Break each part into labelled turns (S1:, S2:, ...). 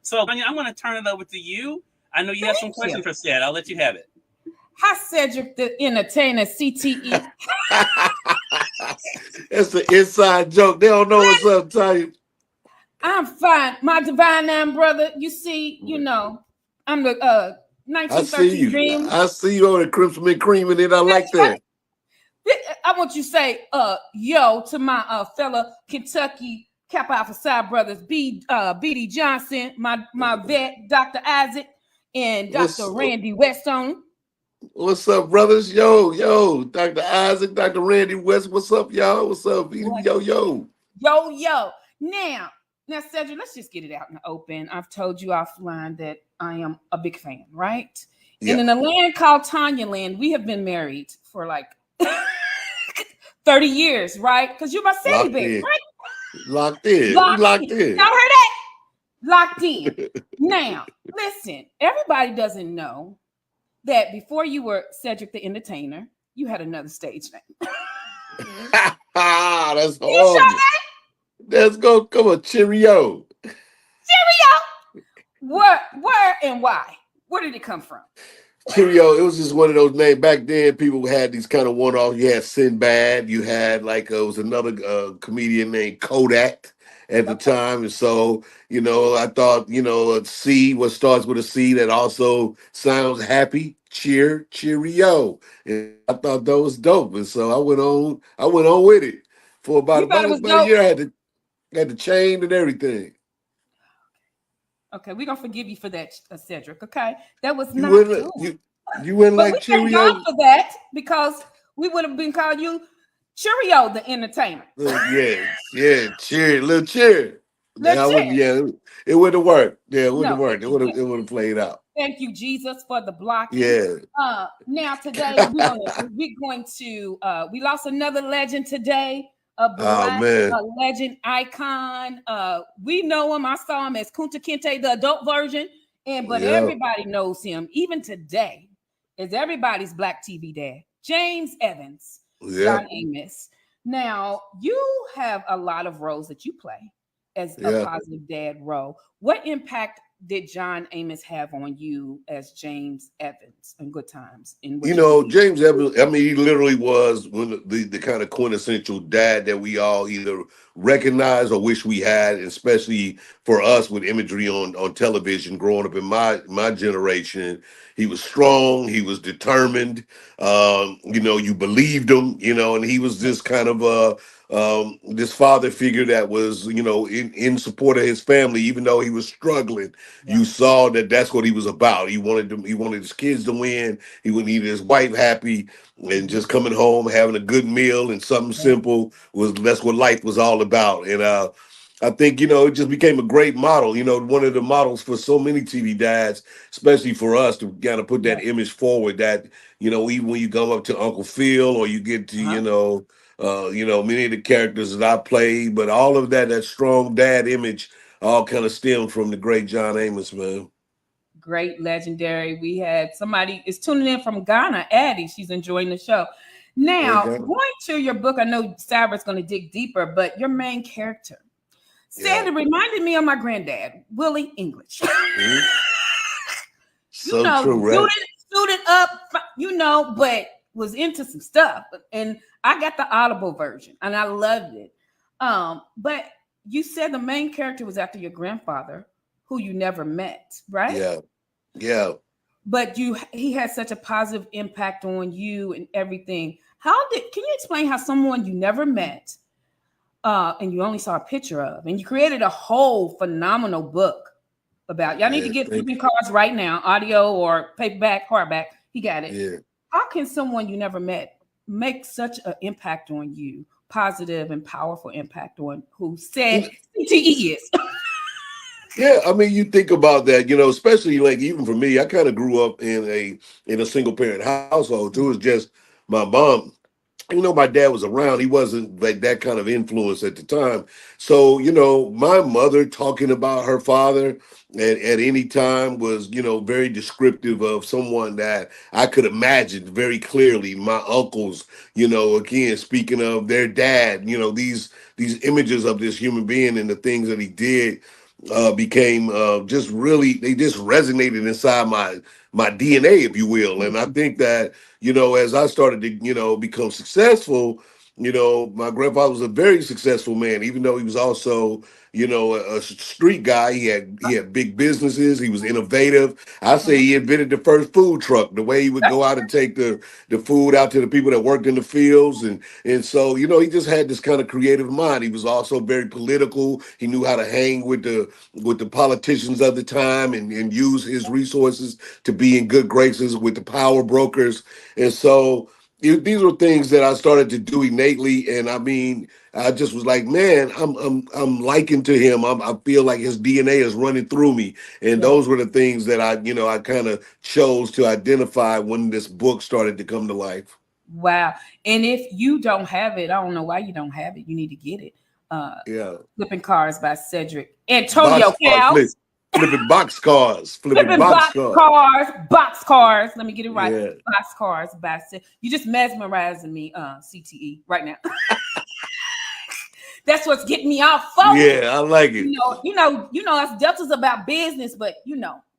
S1: So, Tanya, I'm going to turn it over to you. I know you have some
S2: Thank you.
S1: questions for Ced. I'll let you have it.
S2: Hi, Cedric the Entertainer, CTE.
S3: It's the inside joke. They don't know what's up, Tanya.
S2: I'm fine. My divine nine brother, you see, I'm the
S3: I see
S2: 1913
S3: you.
S2: Dream.
S3: I see you on the Crimson and Cream, and it. I like that.
S2: I want you to say yo to my fella Kentucky Kappa Alpha Psi brothers, B.D. Johnson, my vet, Dr. Isaac, and Dr. Randy Westone.
S3: What's up, brothers? Yo, Dr. Isaac, Dr. Randy West. What's up, y'all? What's up? Yo.
S2: Now, Cedric, let's just get it out in the open. I've told you offline that I am a big fan, right? Yeah. And in a land called Tanya land, we have been married for like 30 years, right? Because you're my Ceddy Bear, right?
S3: Locked in.
S2: Y'all heard that? Locked in. Now, listen, everybody doesn't know that before you were Cedric the Entertainer, you had another stage name.
S3: That's horrible. Let's go. Come on, Cheerio.
S2: Where and why? Where did it come from?
S3: Cheerio, it was just one of those names. Back then, people had these kind of one-off. You had Sinbad. You had it was another comedian named Kodak at the time. And so, I thought, a C, what starts with a C that also sounds happy. Cheerio. And I thought that was dope. And so I went on with it for about a year. I had the chain and everything.
S2: Okay, we're gonna forgive you for that, Cedric. Okay, that was not
S3: cool. You wouldn't like Cheerio?
S2: Thank God for that, because we would have been calling you Cheerio the Entertainer.
S3: Yeah, cheer, little cheer. It wouldn't have worked. Yeah, it wouldn't have worked. It would have played out.
S2: Thank you, Jesus, for the blocking.
S3: Yeah.
S2: Now today we're going to we lost another legend today. A legend icon. We know him. I saw him as Kunta Kinte, the adult version, but everybody knows him even today as everybody's Black TV dad, James Evans, John Amos. Now you have a lot of roles that you play as a positive dad role. What impact did John Amos have on you as James Evans in Good Times?
S3: James Evans, he literally was one of the kind of quintessential dad that we all either recognize or wish we had, especially for us with imagery on television growing up in my generation. He was strong. He was determined. You believed him, and he was this kind of this father figure that was, in support of his family, even though he was struggling. Yeah. You saw that's what he was about. He wanted his kids to win. He needed his wife happy, and just coming home, having a good meal and something simple that's what life was all about. And I think, it just became a great model, one of the models for so many TV dads, especially for us to kind of put that image forward that, even when you go up to Uncle Phil or you get to, many of the characters that I played, but all of that strong dad image all kind of stemmed from the great John Amos, man.
S2: Great, legendary. We had somebody is tuning in from Ghana, Addie. She's enjoying the show. Now, going to your book, I know Sarah's going to dig deeper, but your main character, Sandy, reminded me of my granddad, Willie English.
S3: Mm-hmm. True, right?
S2: Suited up, but was into some stuff. And I got the Audible version, and I loved it. But you said the main character was after your grandfather, who you never met, right?
S3: Yeah.
S2: But he had such a positive impact on you and everything. Can you explain how someone you never met, and you only saw a picture of, and you created a whole phenomenal book about? Y'all need to get flipping cards right now, audio or paperback, hardback. He got it.
S3: Yeah.
S2: How can someone you never met make such an impact on you, positive and powerful impact on who said CTE is?
S3: Yeah, you think about that, especially like even for me, I kind of grew up in a single parent household. It was just my mom. My dad was around. He wasn't like that kind of influence at the time. So, my mother talking about her father at any time was, very descriptive of someone that I could imagine very clearly. My uncles, again, speaking of their dad, these images of this human being and the things that he did. became just really, they just resonated inside my DNA, if you will. And I think that, as I started to, become successful, my grandfather was a very successful man, even though he was also, a street guy. He had big businesses. He was innovative. I say he invented the first food truck, the way he would go out and take the food out to the people that worked in the fields. And so, he just had this kind of creative mind. He was also very political. He knew how to hang with the politicians of the time and use his resources to be in good graces with the power brokers. And so these were things that I started to do innately. And I mean, I just was like, man, I'm likened to him. I feel like his DNA is running through me. And
S2: Yeah.
S3: those were the things that I kind of chose to identify when this book started to come to life.
S2: Wow. And if you don't have it, I don't know why you don't have it. You need to get it.
S3: Yeah.
S2: Flipping Cars by Cedric Antonio
S3: Boxcars, flipping boxcars, flipping
S2: Flipping
S3: boxcars.
S2: Boxcars. Let me get it right.
S3: Yeah.
S2: Boxcars by Cedric. You just mesmerizing me, CTE, right now. That's what's getting me off focus.
S3: Yeah, I like it.
S2: Us Delta's about business, but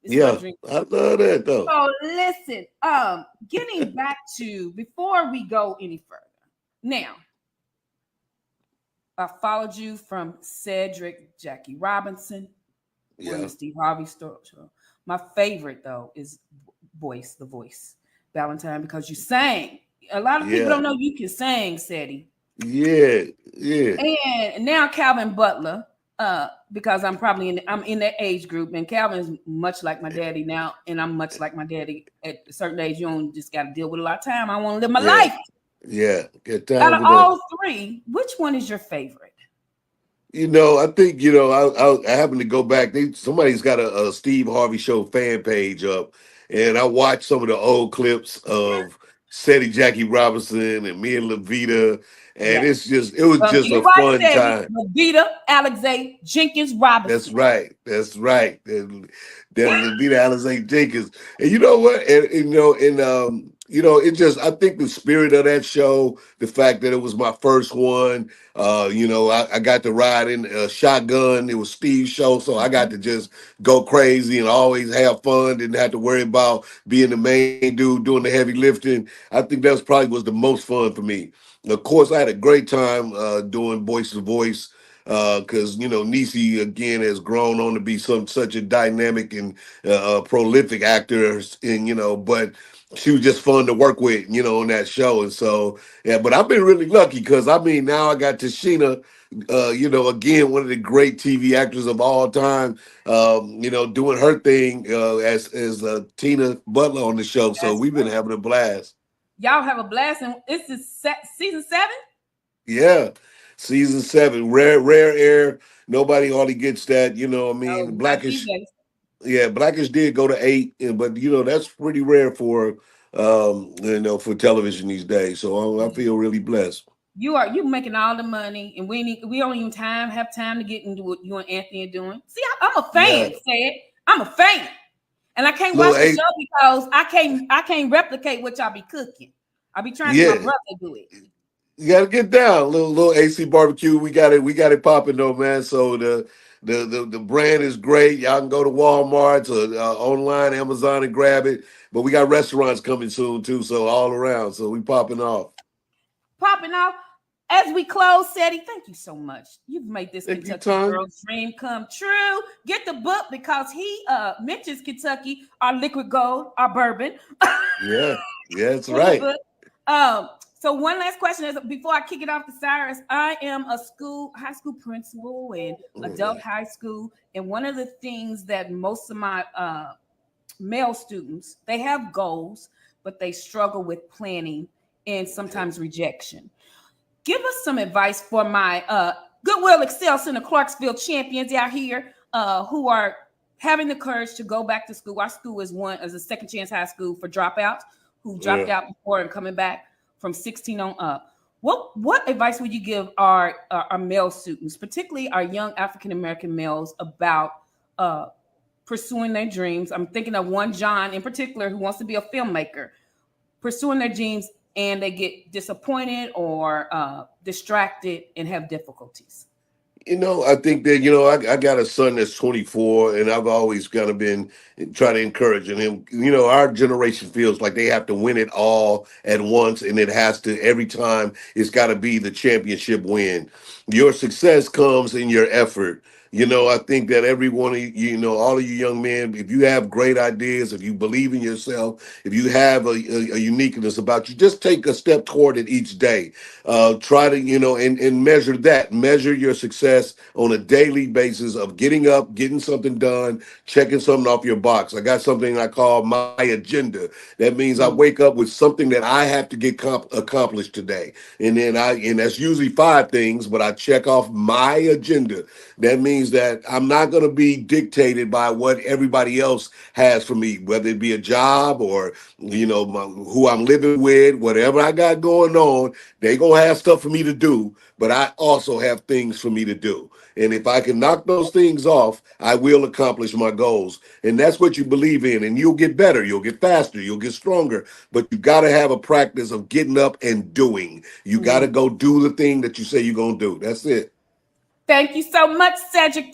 S2: it's
S3: Yeah,
S2: my dream.
S3: I love that though.
S2: So listen, getting back to before we go any further. Now, I followed you from Cedric, Jackie Robinson, on the Steve Harvey show. My favorite though is the voice, Valentine, because you sang. A lot of people don't know you can sing, Ceddy.
S3: Yeah.
S2: And now Calvin Butler, because I'm in that age group, and Calvin's much like my daddy now, and I'm much like my daddy. At a certain age, you don't just got to deal with a lot of time. I want to live my life.
S3: Yeah, get time.
S2: Out of all three, which one is your favorite?
S3: I think I happen to go back. Somebody's got a Steve Harvey Show fan page up, and I watched some of the old clips of Ceddy, Jackie Robinson, and me and Levita, and it was just a fun time.
S2: Levita, Alexei, Jenkins, Robinson.
S3: That's right. And Levita, Alexei, Jenkins, and you know what? It just, I think the spirit of that show, the fact that it was my first one, I got to ride in a shotgun. It was Steve's show, so I got to just go crazy and always have fun. Didn't have to worry about being the main dude doing the heavy lifting. I think that's probably was the most fun for me. And of course, I had a great time doing Voice to Voice because Niecy again has grown on to be such a dynamic and prolific actor, and but she was just fun to work with, on that show. And so, but I've been really lucky because now I got Tashina, again, one of the great TV actors of all time, doing her thing as Tina Butler on the show. So we've been having a blast.
S2: Y'all have a blast, and this is season 7?
S3: Yeah, season 7, rare air. Nobody hardly gets that, Blackish. Yeah, Blackish did go to 8, but that's pretty rare for for television these days. So I feel really blessed.
S2: You making all the money, and we don't even have time to get into what you and Anthony are doing. See, I'm a fan. I'm a fan, and I can't watch the show because I can't replicate what y'all be cooking. I be trying to get my brother to do it.
S3: You gotta get down, little AC barbecue. We got it popping though, man. So the brand is great. Y'all can go to Walmart or online, Amazon, and grab it. But we got restaurants coming soon too, so all around. So we popping off.
S2: As we close, Ceddy, thank you so much. You've made this Kentucky girl's dream come true. Get the book because he mentions Kentucky, our liquid gold, our bourbon.
S3: Yeah, that's right.
S2: So one last question is before I kick it off to Cyrus. I am a high school principal in adult high school, and one of the things that most of my male students, they have goals, but they struggle with planning and sometimes rejection. Give us some advice for my Goodwill Excel Center Clarksville champions out here who are having the courage to go back to school. Our school is a second chance high school for dropouts who dropped out before and coming back from 16 on up. What advice would you give our male students, particularly our young African-American males, about pursuing their dreams? I'm thinking of one John in particular who wants to be a filmmaker, pursuing their dreams, and they get disappointed or distracted and have difficulties.
S3: I think that, I got a son that's 24, and I've always kind of been trying to encourage him. Our generation feels like they have to win it all at once, and it has to, every time, it's got to be the championship win. Your success comes in your effort. I think that every one of you, all of you young men, if you have great ideas, if you believe in yourself, if you have a uniqueness about you, just take a step toward it each day. Try to, and measure that. Measure your success on a daily basis of getting up, getting something done, checking something off your box. I got something I call my agenda. That means I wake up with something that I have to get accomplished today. And that's usually 5 things, but I check off my agenda. That means that I'm not going to be dictated by what everybody else has for me, whether it be a job or, who I'm living with, whatever I got going on. They going to have stuff for me to do, but I also have things for me to do. And if I can knock those things off, I will accomplish my goals. And that's what you believe in. And you'll get better. You'll get faster. You'll get stronger. But you got to have a practice of getting up and doing. You got to go do the thing that you say you're going to do. That's it.
S2: Thank you so much, Cedric.